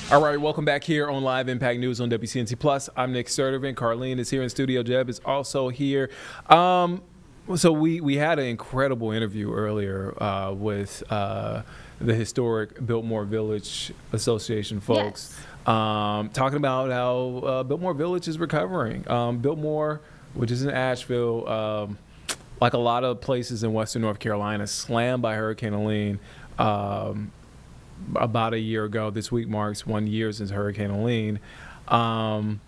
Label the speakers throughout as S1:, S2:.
S1: All right, welcome back here on Live Impact News on WCNC Plus. I'm Nick Sertivant. Carlene is here in studio. Jeb is also here. So we had an incredible interview earlier with the historic Biltmore Village Association folks, talking about how Biltmore Village is recovering. Biltmore, which is in Asheville, like a lot of places in Western North Carolina, slammed by Hurricane Helene. About a year ago. This week marks 1 year since Hurricane Helene. And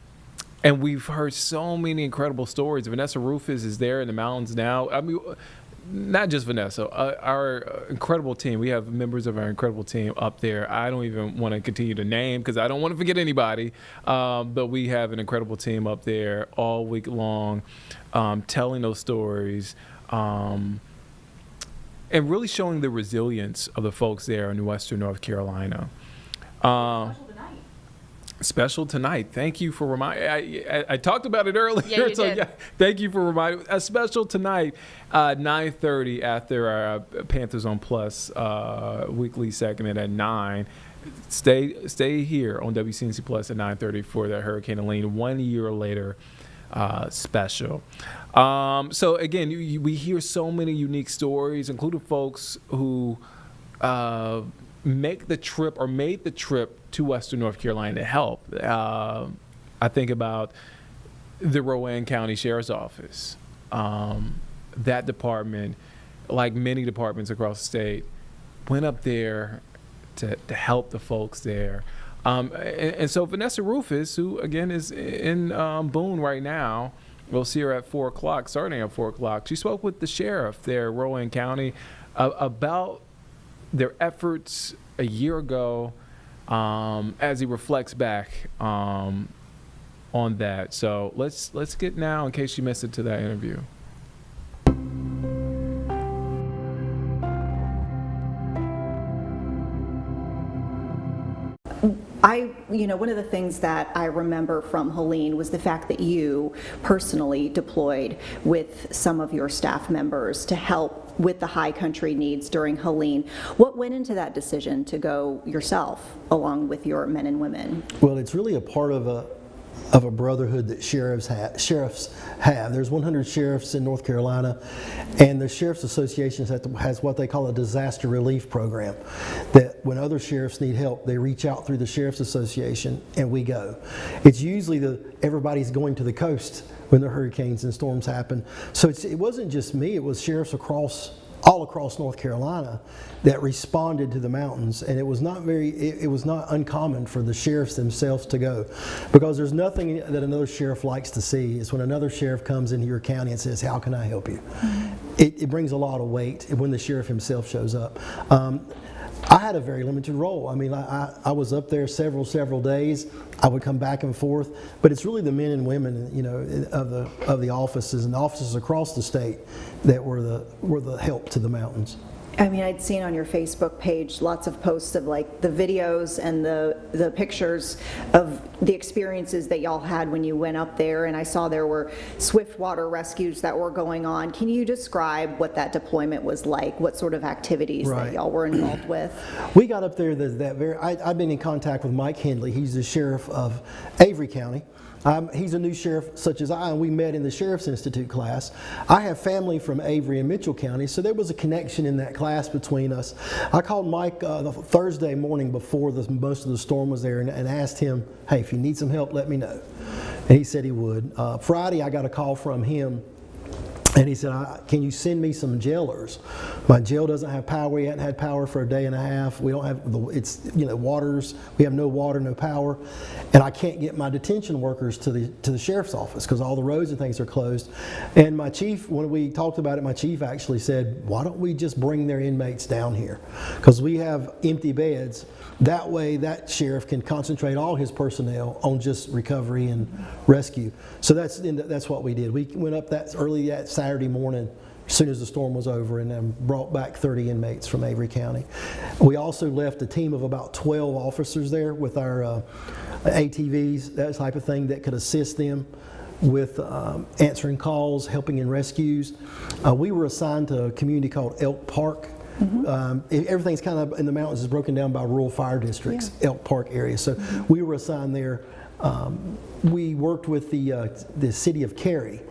S1: we've heard so many incredible stories. Vanessa Rufus is there in the mountains now. I mean, not just Vanessa, our incredible team. We have members of our incredible team up there. I don't even want to continue to name because I don't want to forget anybody. But we have an incredible team up there all week long, telling those stories. And really showing the resilience of the folks there in Western North Carolina. Special tonight. Thank you for reminding. I talked about it earlier.
S2: Yeah, you did.
S1: Yeah, thank you for reminding. A special tonight, 9:30 after our Panthers on Plus weekly segment at 9. Stay here on WCNC Plus at 9:30 for the Hurricane Helene 1 year later special. So again, we hear so many unique stories, including folks who made the trip to Western North Carolina to help. I think about the Rowan County Sheriff's Office. That department, like many departments across the state, went up there to help the folks there. And so Vanessa Rufus, who again is in Boone right now, we'll see her at 4 o'clock, starting at 4 o'clock. She spoke with the sheriff there, Rowan County, about their efforts a year ago as he reflects back on that. So let's get now, in case you missed it, to that interview.
S3: One of the things that I remember from Helene was the fact that you personally deployed with some of your staff members to help with the high country needs during Helene. What went into that decision to go yourself along with your men and women?
S4: Well, it's really a part of a brotherhood that sheriffs have. There's 100 sheriffs in North Carolina, and the Sheriff's Association has what they call a disaster relief program, that when other sheriffs need help, they reach out through the Sheriff's Association and we go. It's usually everybody's going to the coast when the hurricanes and storms happen. So it wasn't just me, it was sheriffs all across North Carolina that responded to the mountains, and it was not uncommon for the sheriffs themselves to go, because there's nothing that another sheriff likes to see is when another sheriff comes into your county and says, how can I help you? Mm-hmm. It brings a lot of weight when the sheriff himself shows up. I had a very limited role. I mean, I was up there several days. I would come back and forth, but it's really the men and women, of the offices and the offices across the state that were the help to the mountains.
S3: I mean, I'd seen on your Facebook page lots of posts of like the videos and the pictures of the experiences that y'all had when you went up there, and I saw there were swift water rescues that were going on. Can you describe what that deployment was like? What sort of activities that y'all were involved with?
S4: We got up there I've been in contact with Mike Hendley. He's the sheriff of Avery County. He's a new sheriff such as I, and we met in the Sheriff's Institute class. I have family from Avery and Mitchell County, so there was a connection in that class between us. I called Mike the Thursday morning before most of the storm was there and asked him, hey, if you need some help, let me know. And he said he would. Friday, I got a call from him, and he said, can you send me some jailers? My jail doesn't have power. We hadn't had power for a day and a half. We don't have, waters. We have no water, no power. And I can't get my detention workers to the sheriff's office because all the roads and things are closed. And my chief, when we talked about it, my chief actually said, why don't we just bring their inmates down here? Because we have empty beds. That way, that sheriff can concentrate all his personnel on just recovery and rescue. So that's what we did. We went up early that Saturday morning, as soon as the storm was over, and then brought back 30 inmates from Avery County. We also left a team of about 12 officers there with our ATVs, that type of thing, that could assist them with answering calls, helping in rescues. We were assigned to a community called Elk Park Everything's kind of in the mountains is broken down by rural fire districts, Elk Park area. So we were assigned there. We worked with the city of Cary.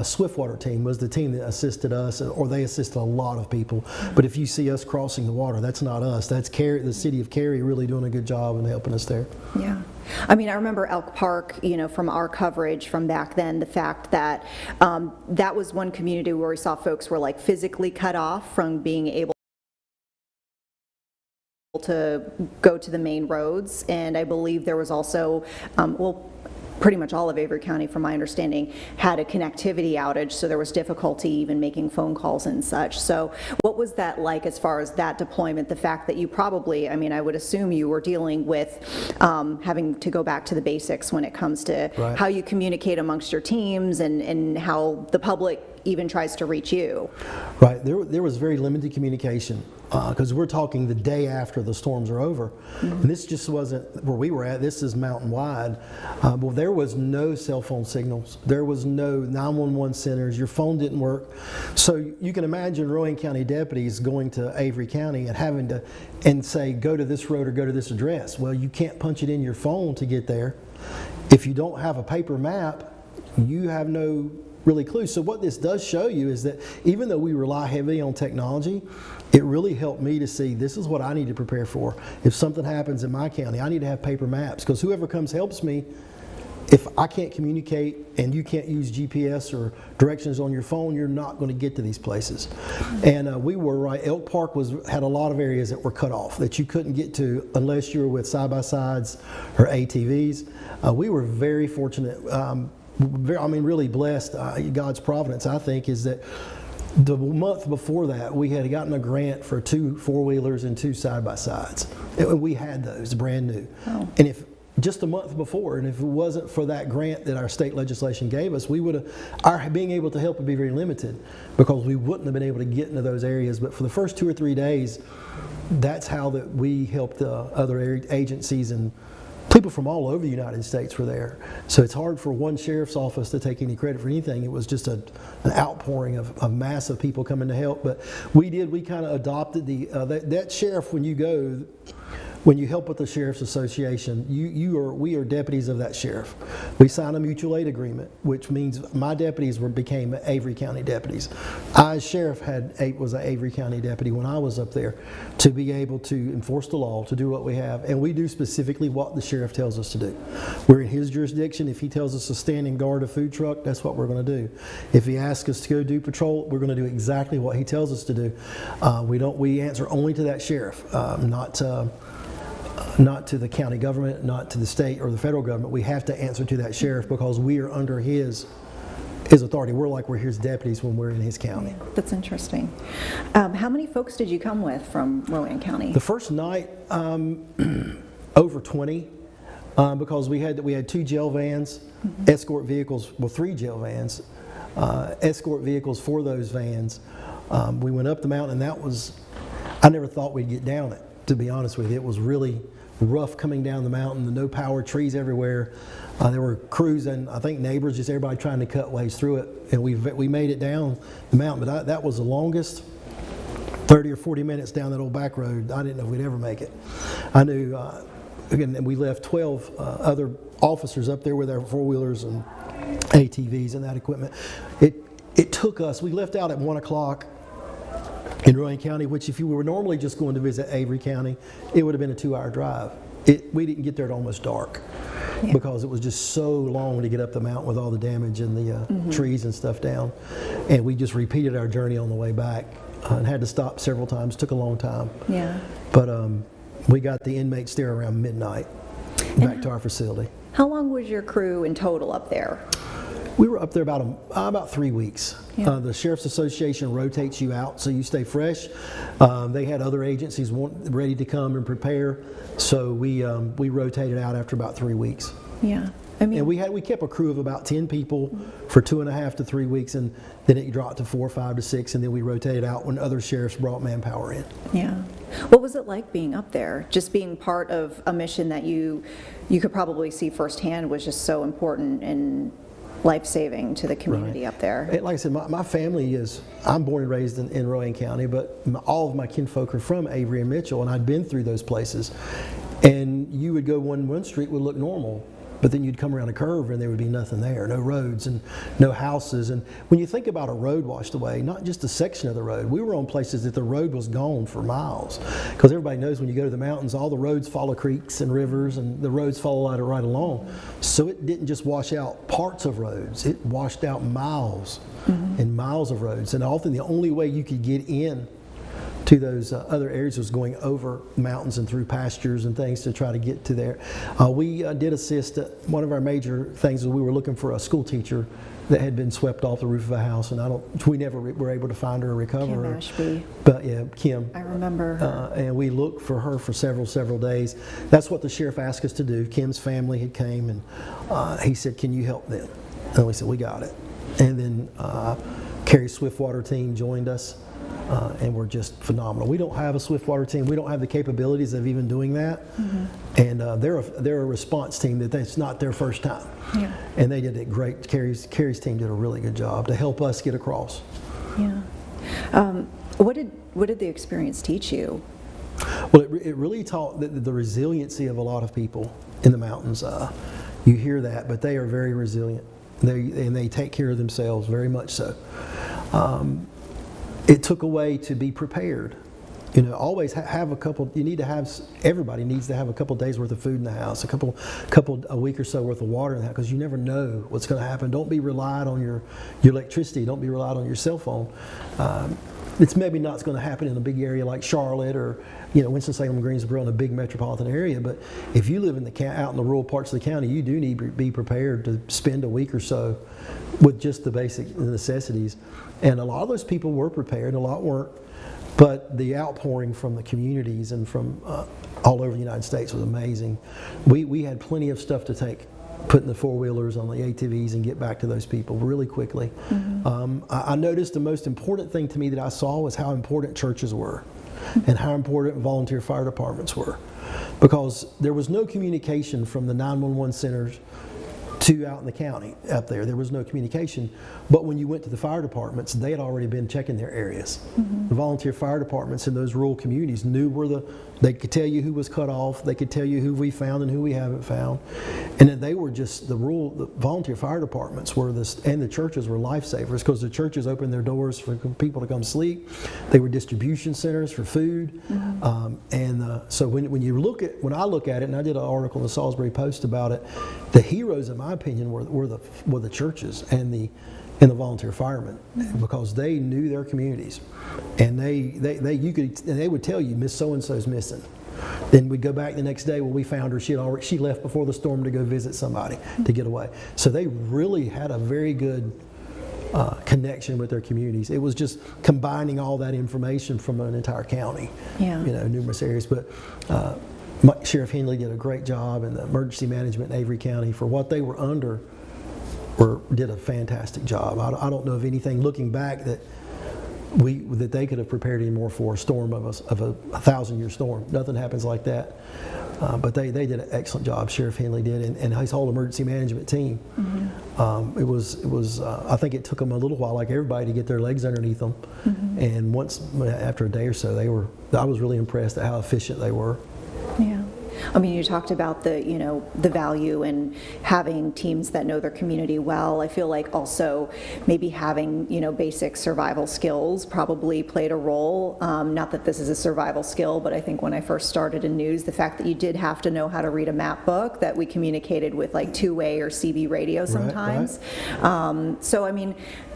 S4: Swiftwater team was the team that assisted us, or they assisted a lot of people. But if you see us crossing the water, that's not us. That's the city of Cary really doing a good job and helping us there.
S3: Yeah. I mean, I remember Elk Park, from our coverage from back then, the fact that that was one community where we saw folks were like physically cut off from being able to go to the main roads. And I believe there was also, pretty much all of Avery County, from my understanding, had a connectivity outage, so there was difficulty even making phone calls and such. So what was that like as far as that deployment, the fact that you probably, I mean, I would assume you were dealing with having to go back to the basics when it comes to how you communicate amongst your teams and how the public even tries to reach you.
S4: Right, there was very limited communication because we're talking the day after the storms are over. And this just wasn't where we were at, this is mountain wide. Well, there was no cell phone signals, there was no 911 centers, your phone didn't work. So you can imagine Rowan County deputies going to Avery County and having to say, go to this road or go to this address. Well, you can't punch it in your phone to get there. If you don't have a paper map, you have no really clue. So what this does show you is that even though we rely heavily on technology, it really helped me to see this is what I need to prepare for. If something happens in my county, I need to have paper maps, because whoever comes helps me. If I can't communicate and you can't use GPS or directions on your phone, you're not going to get to these places. And we were right. Elk Park had a lot of areas that were cut off that you couldn't get to unless you were with side-by-sides or ATVs. We were very fortunate. Really blessed. God's providence, I think, is that the month before that, we had gotten a grant for 2 four-wheelers and 2 side-by-sides. And we had those brand new. Oh. And if just a month before, and if it wasn't for that grant that our state legislation gave us, we would have, our being able to help would be very limited, because we wouldn't have been able to get into those areas. But for the first 2 or 3 days, that's how that we helped the other agencies, and people from all over the United States were there. So it's hard for one sheriff's office to take any credit for anything. It was just an outpouring of massive people coming to help. But we kind of adopted that sheriff, when you help with the Sheriff's Association, we are deputies of that sheriff. We sign a mutual aid agreement, which means my deputies became Avery County deputies. I, as sheriff, was an Avery County deputy when I was up there, to be able to enforce the law, to do what we have, and we do specifically what the sheriff tells us to do. We're in his jurisdiction. If he tells us to stand and guard a food truck, that's what we're going to do. If he asks us to go do patrol, we're going to do exactly what he tells us to do. We answer only to that sheriff, not to the county government, not to the state or the federal government. We have to answer to that sheriff because we are under his authority. We're his deputies when we're in his county.
S3: That's interesting. How many folks did you come with from Rowan County?
S4: The first night, over 20, because we had 2 jail vans, escort vehicles, 3 jail vans, escort vehicles for those vans. We went up the mountain, and I never thought we'd get down it. To be honest with you, it was really rough coming down the mountain, no power, trees everywhere. There were crews and I think neighbors, just everybody trying to cut ways through it. And we made it down the mountain, but that was the longest 30 or 40 minutes down that old back road. I didn't know if we'd ever make it. I knew, again, we left 12 other officers up there with our four-wheelers and ATVs and that equipment. It took us, we left out at 1 o'clock in Rowan County, which if you were normally just going to visit Avery County, it would have been a 2-hour drive. We didn't get there at almost dark because it was just so long to get up the mountain with all the damage and the trees and stuff down. And we just repeated our journey on the way back and had to stop several times. It took a long time. Yeah. But we got the inmates there around midnight back to our facility.
S3: How long was your crew in total up there?
S4: We were up there about 3 weeks. Yeah. The Sheriff's Association rotates you out so you stay fresh. They had other agencies ready to come and prepare, so we rotated out after about 3 weeks.
S3: Yeah.
S4: And we kept a crew of about 10 people for 2.5 to 3 weeks, and then it dropped to 4, 5 to 6, and then we rotated out when other sheriffs brought manpower in.
S3: Yeah. What was it like being up there? Just being part of a mission that you could probably see firsthand was just so important and life-saving to the community
S4: Right.
S3: up there.
S4: Like I said, my family I'm born and raised in Rowan County, but all of my kinfolk are from Avery and Mitchell, and I'd been through those places. And you would go one street would look normal, but then you'd come around a curve and there would be nothing there, no roads and no houses. And when you think about a road washed away, not just a section of the road, we were on places that the road was gone for miles. Because everybody knows when you go to the mountains, all the roads follow creeks and rivers, and the roads follow right along. So it didn't just wash out parts of roads, it washed out miles and miles of roads. And often the only way you could get in to those other areas was going over mountains and through pastures and things to try to get to there. We did assist. One of our major things was we were looking for a school teacher that had been swept off the roof of a house, and we never were able to find her or recover
S3: Kim
S4: her.
S3: Ashby.
S4: But yeah, Kim.
S3: I remember her.
S4: And we looked for her for several days. That's what the sheriff asked us to do. Kim's family had came, and he said, "Can you help them?" And we said, "We got it." And then Carrie's Swiftwater team joined us. And we're just phenomenal. We don't have a Swiftwater team. We don't have the capabilities of even doing that. And they're a response team that's not their first time.
S3: Yeah.
S4: And they did it great. Carrie's team did a really good job to help us get across.
S3: Yeah. What did the experience teach you?
S4: Well, it really taught the resiliency of a lot of people in the mountains. You hear that, but they are very resilient. They take care of themselves very much so. It took away to be prepared. You know, always have a couple. You need to have. Everybody needs to have a couple days worth of food in the house, a week or so worth of water in the house, because you never know what's going to happen. Don't be relied on your electricity. Don't be relied on your cell phone. It's maybe not going to happen in a big area like Charlotte or Winston-Salem, Greensboro, in a big metropolitan area. But if you live out in the rural parts of the county, you do need to be prepared to spend a week or so with just the basic necessities. And a lot of those people were prepared, a lot weren't. But the outpouring from the communities and from all over the United States was amazing. We had plenty of stuff to take, put in the four-wheelers on the ATVs and get back to those people really quickly. I noticed the most important thing to me that I saw was how important churches were and how important volunteer fire departments were. Because there was no communication from the 911 centers to out in the county up there. There was no communication. But when you went to the fire departments, they had already been checking their areas. The volunteer fire departments in those rural communities knew they could tell you who was cut off, they could tell you who we found and who we haven't found. And then they were just, the volunteer fire departments were and the churches were lifesavers, because the churches opened their doors for people to come sleep. They were distribution centers for food. So when I look at it, and I did an article in the Salisbury Post about it, the heroes, in my opinion, were the churches and the volunteer firemen, because they knew their communities, and they would tell you, Miss So and So's missing. Then we'd go back the next day. Well, we found her. She left before the storm to go visit somebody to get away. So they really had a very good connection with their communities. It was just combining all that information from an entire county, numerous areas. But Sheriff Henley did a great job, and the emergency management in Avery County, for what they were under, did a fantastic job. I don't know of anything looking back that they could have prepared any more for a storm of a 1,000-year storm. Nothing happens like that. But they did an excellent job. Sheriff Henley did, and his whole emergency management team. It was. I think it took them a little while, like everybody, to get their legs underneath them. And after a day or so, I was really impressed at how efficient they were.
S3: Yeah. I mean, you talked about the value in having teams that know their community well. I feel like also maybe having, basic survival skills probably played a role. Not that this is a survival skill, but I think when I first started in news, the fact that you did have to know how to read a map book, that we communicated with like two-way or CB radio sometimes. Right. So, I mean,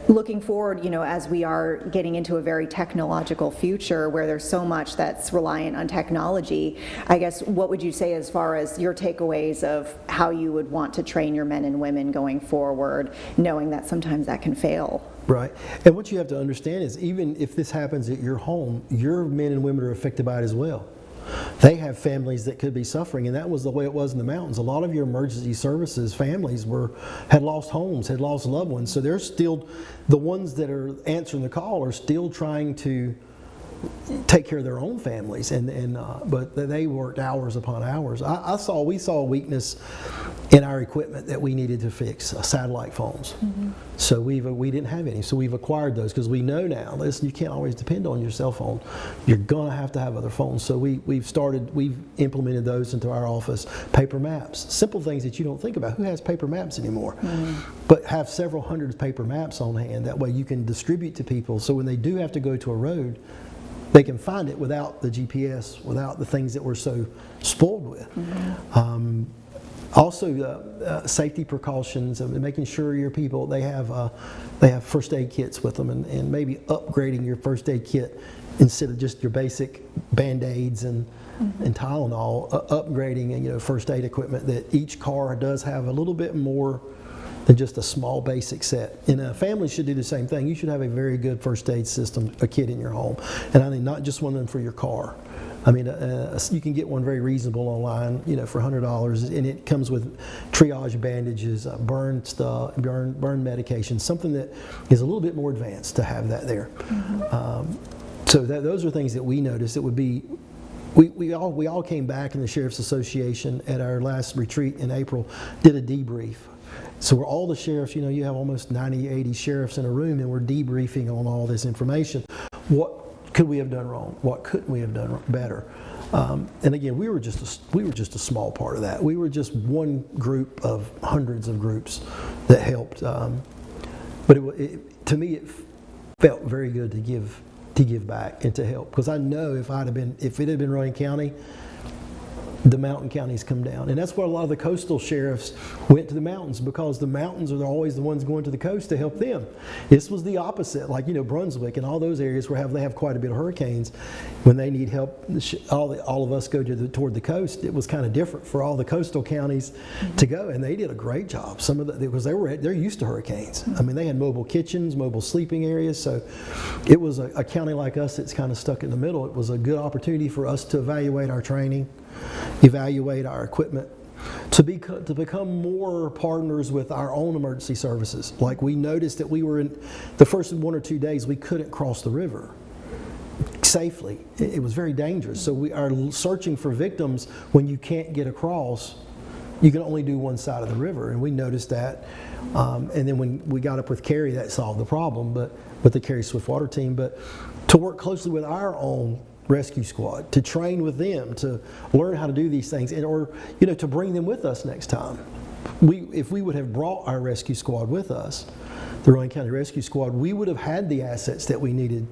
S3: looking forward, as we are getting into a very technological future where there's so much that's reliant on technology, I guess what would you say as far as your takeaways of how you would want to train your men and women going forward, knowing that sometimes that can fail?
S4: Right. And what you have to understand is, even if this happens at your home, your men and women are affected by it as well. They have families that could be suffering, and that was the way it was in the mountains. A lot of your emergency services families had lost homes, had lost loved ones, so they're still, the ones that are answering the call are still trying to take care of their own families, but they worked hours upon hours. We saw a weakness in our equipment that we needed to fix, satellite phones. So we didn't have any, so we've acquired those because we know now, listen, you can't always depend on your cell phone. You're gonna have to have other phones. So we've implemented those into our office. Paper maps, simple things that you don't think about. Who has paper maps anymore? But have several hundred paper maps on hand. That way you can distribute to people, so when they do have to go to a road, they can find it without the GPS, without the things that we're so spoiled with. Also, safety precautions and making sure your people, they have first aid kits with them, and maybe upgrading your first aid kit instead of just your basic Band-Aids and Tylenol, upgrading first aid equipment, that each car does have a little bit more than just a small basic set. And a family should do the same thing. You should have a very good first aid system, a kit in your home. And I mean, not just one of them for your car. I mean, you can get one very reasonable online, for $100, and it comes with triage bandages, burn stuff, burn medication, something that is a little bit more advanced to have that there. So those are things that we noticed. It would be, we all came back in the Sheriff's Association at our last retreat in April, did a debrief. So we're all the sheriffs, you have almost 90, 80 sheriffs in a room, and we're debriefing on all this information. What could we have done wrong? What couldn't we have done better? And again, we were just a small part of that. We were just one group of hundreds of groups that helped. But to me, it felt very good to give back and to help, because I know if it had been Rowan County, the mountain counties come down. And that's why a lot of the coastal sheriffs went to the mountains, because the mountains are always the ones going to the coast to help them. This was the opposite, like Brunswick and all those areas where they have quite a bit of hurricanes. When they need help, all of us go toward the coast. It was kind of different for all the coastal counties to go, and they did a great job. Some of because they're used to hurricanes. I mean, they had mobile kitchens, mobile sleeping areas. So it was a county like us that's kind of stuck in the middle. It was a good opportunity for us to evaluate our training, evaluate our equipment, to become more partners with our own emergency services. Like, we noticed that we were in the first 1 or 2 days, we couldn't cross the river safely. It was very dangerous. So we are searching for victims. When you can't get across, you can only do one side of the river, and we noticed that. And then when we got up with Cary, that solved the problem, but with the Cary Swiftwater team. But to work closely with our own rescue squad, to train with them, to learn how to do these things, or to bring them with us next time. If we would have brought our rescue squad with us, the Rowan County Rescue Squad, we would have had the assets that we needed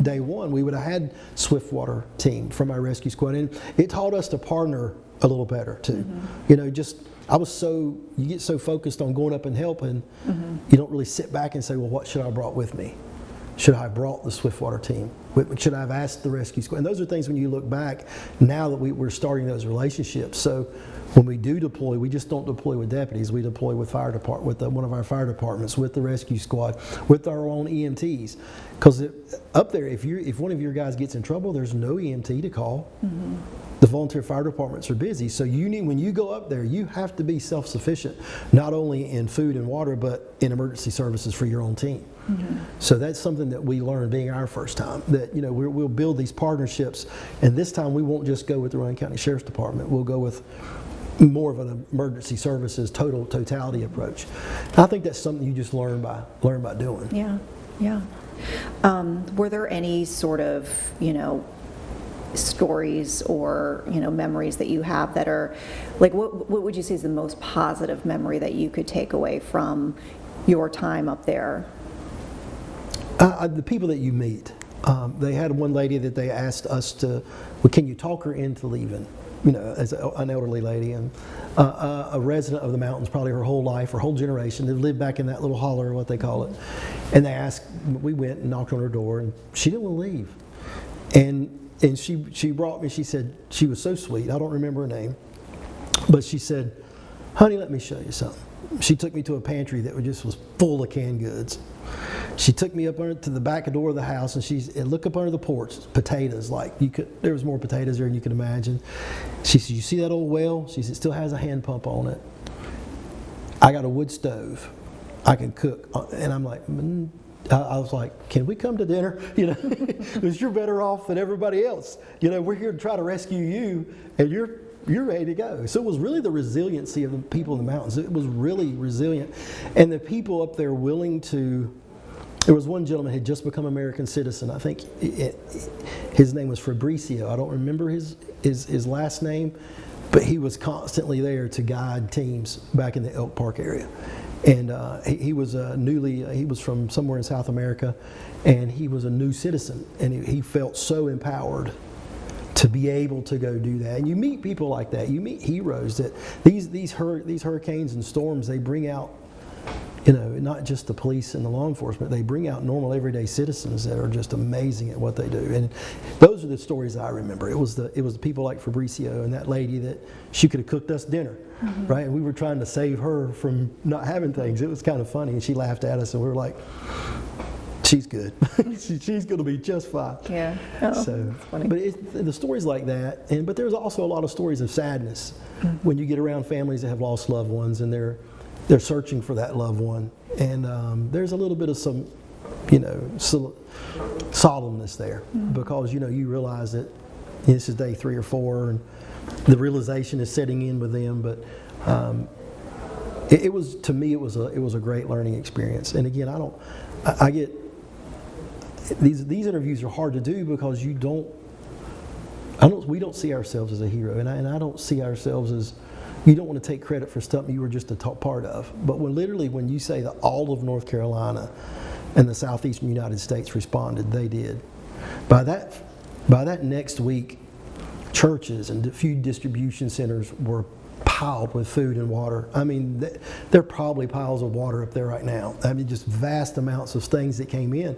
S4: day one. We would have had Swiftwater team from our rescue squad, and it taught us to partner a little better too. You get so focused on going up and helping, you don't really sit back and say, well, what should I have brought with me? Should I have brought the Swiftwater team? Should I have asked the rescue squad? And those are things, when you look back, now that we're starting those relationships. So when we do deploy, we just don't deploy with deputies. We deploy with one of our fire departments, with the rescue squad, with our own EMTs. Because up there, if one of your guys gets in trouble, there's no EMT to call. The volunteer fire departments are busy. So when you go up there, you have to be self-sufficient, not only in food and water, but in emergency services for your own team. So that's something that we learned being our first time, that we'll build these partnerships, and this time we won't just go with the Rowan County Sheriff's Department. We'll go with more of an emergency services totality approach. And I think that's something you just learn by doing.
S3: Yeah. Were there any sort of stories or memories that you have that are like, what would you say is the most positive memory that you could take away from your time up there?
S4: The people that you meet. They had one lady that they asked us can you talk her into leaving? As an elderly lady, and a resident of the mountains, probably her whole life, her whole generation. They lived back in that little holler, what they call it. And we went and knocked on her door, and she didn't want to leave. And she brought me, she said, she was so sweet, I don't remember her name, but she said, honey, let me show you something. She took me to a pantry that was full of canned goods. She took me up to the back door of the house, and look up under the porch, potatoes, there was more potatoes there than you could imagine. She said, you see that old well? She said, it still has a hand pump on it. I got a wood stove. I can cook. And I'm like, I was like, can we come to dinner? You know, because you're better off than everybody else. You know, we're here to try to rescue you, and you're ready to go. So it was really the resiliency of the people in the mountains. It was really resilient. And the people up there willing to, there was one gentleman who had just become American citizen. I think his name was Fabricio. I don't remember his last name, but he was constantly there to guide teams back in the Elk Park area. And he was he was from somewhere in South America, and he was a new citizen, and he felt so empowered to be able to go do that. And you meet people like that. You meet heroes that these hurricanes and storms, they bring out, you know, not just the police and the law enforcement, they bring out normal everyday citizens that are just amazing at what they do. And those are the stories I remember. It was the people like Fabricio and that lady that she could have cooked us dinner, right? And we were trying to save her from not having things. It was kind of funny, and she laughed at us, and we were like, she's good. She's going to be just fine.
S3: Yeah. Oh,
S4: so,
S3: that's funny.
S4: but the stories like that, but there's also a lot of stories of sadness when you get around families that have lost loved ones, and they're searching for that loved one, and there's a little bit of some, you know, solemnness there, because you realize that this is day 3 or 4, and the realization is setting in with them. But it was, to me, it was a great learning experience. And again, I get these interviews are hard to do because we don't see ourselves as a hero, and I don't see ourselves as, you don't want to take credit for something you were just a part of. But when you say that all of North Carolina and the southeastern United States responded, they did. By that next week, churches and food distribution centers were piled with food and water. I mean, there are probably piles of water up there right now. I mean, just vast amounts of things that came in.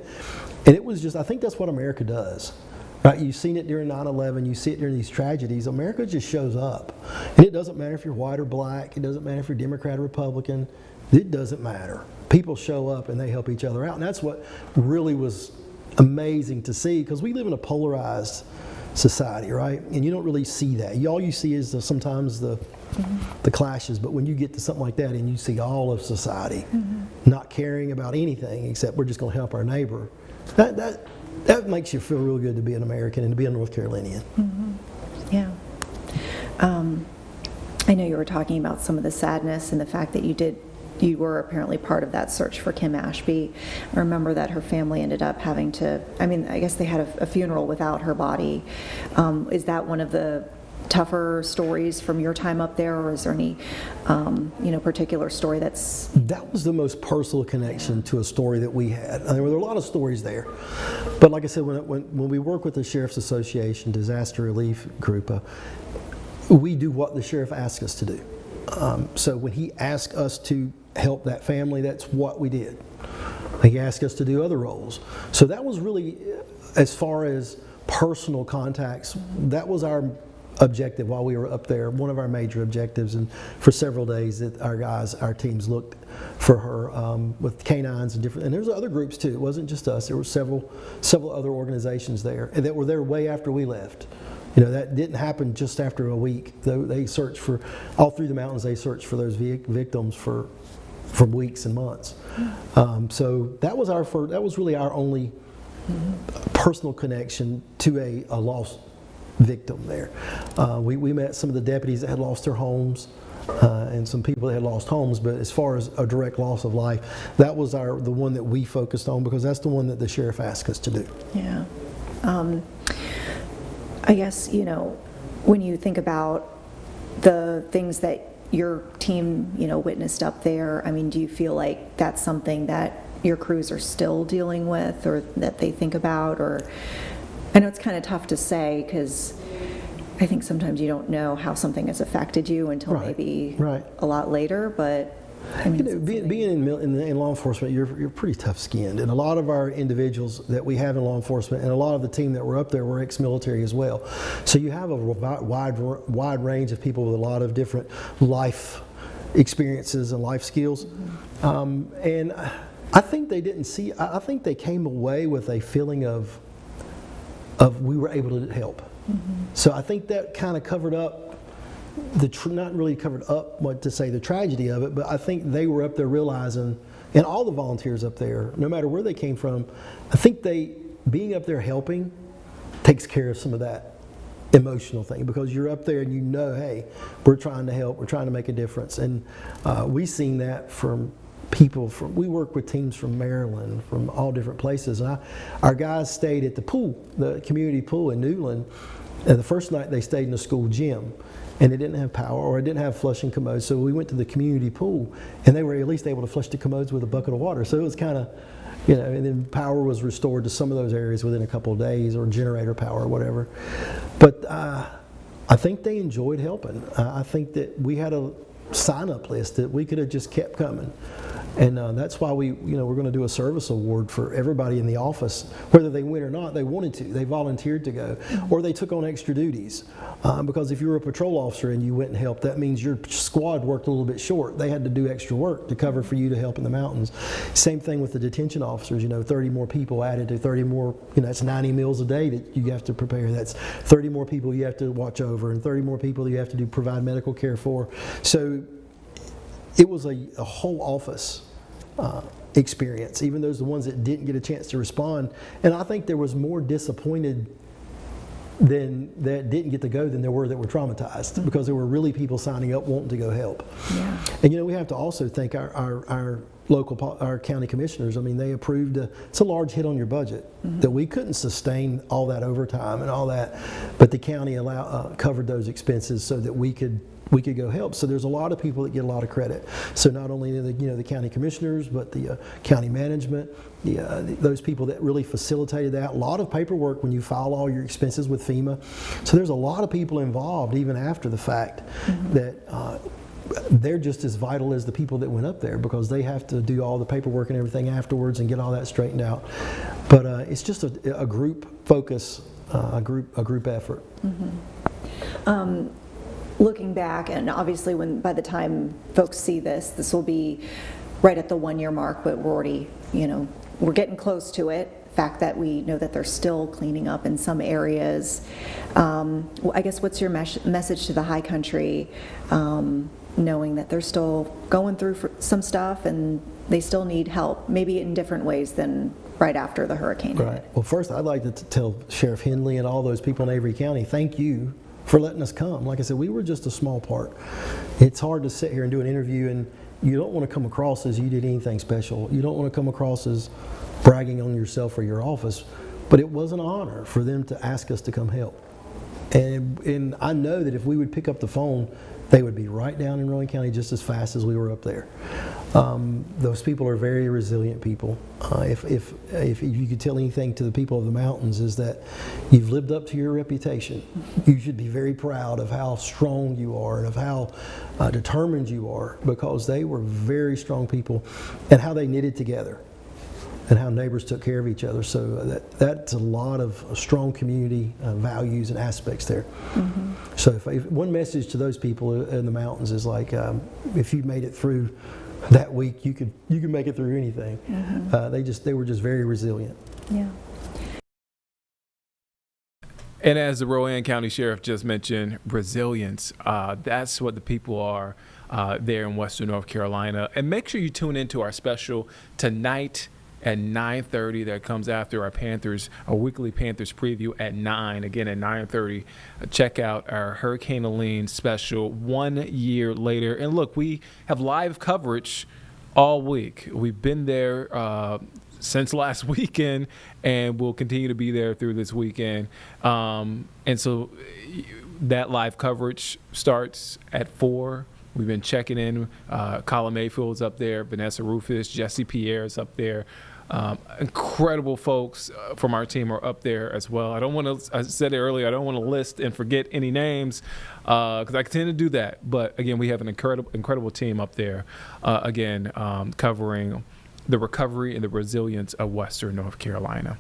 S4: And it was just, I think that's what America does. Right? You've seen it during 9/11, you see it during these tragedies. America just shows up. And it doesn't matter if you're white or black, it doesn't matter if you're Democrat or Republican, it doesn't matter. People show up and they help each other out. And that's what really was amazing to see, because we live in a polarized society, right? And you don't really see that. All you see is sometimes the clashes, but when you get to something like that and you see all of society not caring about anything except we're just going to help our neighbor, that makes you feel real good to be an American and to be a North Carolinian.
S3: Yeah. I know you were talking about some of the sadness and the fact that you were apparently part of that search for Kim Ashby. I remember that her family ended up having to, I guess they had a funeral without her body. Is that one of the tougher stories from your time up there, or is there any particular story that's...
S4: That was the most personal connection to a story that we had. There were a lot of stories there, but like I said, when we work with the Sheriff's Association Disaster Relief Group, we do what the sheriff asks us to do. So when he asked us to help that family, that's what we did. He asked us to do other roles. So that was really, as far as personal contacts, that was our objective while we were up there, one of our major objectives. And for several days that our teams looked for her with canines and different, and there's other groups too. It wasn't just us. There were several other organizations there, and that were there way after we left. That didn't happen just after a week. They searched for, all through the mountains, they searched for those victims for weeks and months. So that was really our only personal connection to a lost victim there. We met some of the deputies that had lost their homes, and some people that had lost homes, but as far as a direct loss of life, that was the one that we focused on, because that's the one that the sheriff asked us to do.
S3: Yeah. I guess, when you think about the things that your team, witnessed up there, do you feel like that's something that your crews are still dealing with, or that they think about? Or I know it's kind of tough to say, because I think sometimes you don't know how something has affected you until maybe a lot later, but
S4: being in law enforcement, you're pretty tough-skinned, and a lot of our individuals that we have in law enforcement, and a lot of the team that were up there, were ex-military as well. So you have a wide range of people with a lot of different life experiences and life skills, and I think they didn't see. I think they came away with a feeling of we were able to help. So I think that kind of covered up. Not really covered up what to say the tragedy of it, but I think they were up there realizing And all the volunteers up there, no matter where they came from, I think being up there helping takes care of some of that emotional thing, because you're up there and you know, hey, we're trying to help, we're trying to make a difference. And we've seen that from people we work with teams from Maryland, from all different places. And our guys stayed at the pool, the community pool in Newland, and the first night they stayed in the school gym, and it didn't have power or it didn't have flushing commodes, so we went to the community pool and they were at least able to flush the commodes with a bucket of water. So it was kind of, and then power was restored to some of those areas within a couple of days, or generator power or whatever. But I think they enjoyed helping. I think that we had a sign-up list that we could have just kept coming. And that's why we're going to do a service award for everybody in the office, whether they win or not. They wanted to, they volunteered to go, or they took on extra duties. Because if you were a patrol officer and you went and helped, that means your squad worked a little bit short. They had to do extra work to cover for you to help in the mountains. Same thing with the detention officers. 30 more people added to 30 more. That's 90 meals a day that you have to prepare. That's 30 more people you have to watch over, and 30 more people you have to provide medical care for. So it was a whole office experience, even those the ones that didn't get a chance to respond. And I think there was more disappointed that didn't get to go than there were that were traumatized, because there were really people signing up wanting to go help. Yeah. And we have to also thank our our county commissioners. I mean, they approved it's a large hit on your budget that we couldn't sustain all that overtime and all that, but the county covered those expenses so that we could go help. So there's a lot of people that get a lot of credit. So not only the county commissioners, but the county management, those people that really facilitated that. A lot of paperwork when you file all your expenses with FEMA. So there's a lot of people involved even after the fact that they're just as vital as the people that went up there, because they have to do all the paperwork and everything afterwards and get all that straightened out. But it's just a group focus, a group effort.
S3: Looking back, and obviously by the time folks see this will be right at the 1-year mark, but we're already, we're getting close to it. The fact that we know that they're still cleaning up in some areas. I guess what's your message to the high country, knowing that they're still going through some stuff and they still need help, maybe in different ways than right after the hurricane hit?
S4: Right. Well, first I'd like to tell Sheriff Henley and all those people in Avery County, thank you for letting us come. Like I said, we were just a small part. It's hard to sit here and do an interview and you don't want to come across as you did anything special. You don't want to come across as bragging on yourself or your office, but it was an honor for them to ask us to come help. And I know that if we would pick up the phone, they would be right down in Rowan County just as fast as we were up there. Those people are very resilient people. If you could tell anything to the people of the mountains, is that you've lived up to your reputation. You should be very proud of how strong you are and of how determined you are, because they were very strong people, and how they knitted together and how neighbors took care of each other. So that's a lot of strong community values and aspects there. So if one message to those people in the mountains is like, if you made it through that week, you can make it through anything. They were just very resilient.
S3: Yeah.
S1: And as the Rowan County Sheriff just mentioned, resilience, that's what the people are there in Western North Carolina. And make sure you tune into our special tonight at 9:30 that comes after our weekly Panthers preview at 9, again at 9:30. Check out our Hurricane Helene special 1 year later. And look, we have live coverage all week. We've been there since last weekend, and we'll continue to be there through this weekend. And so that live coverage starts at 4. We've been checking in. Colin Mayfield's up there. Vanessa Rufus, Jesse Pierre's up there. Incredible folks from our team are up there as well. I said it earlier, I don't want to list and forget any names because I tend to do that. But again, we have an incredible team up there, covering the recovery and the resilience of Western North Carolina.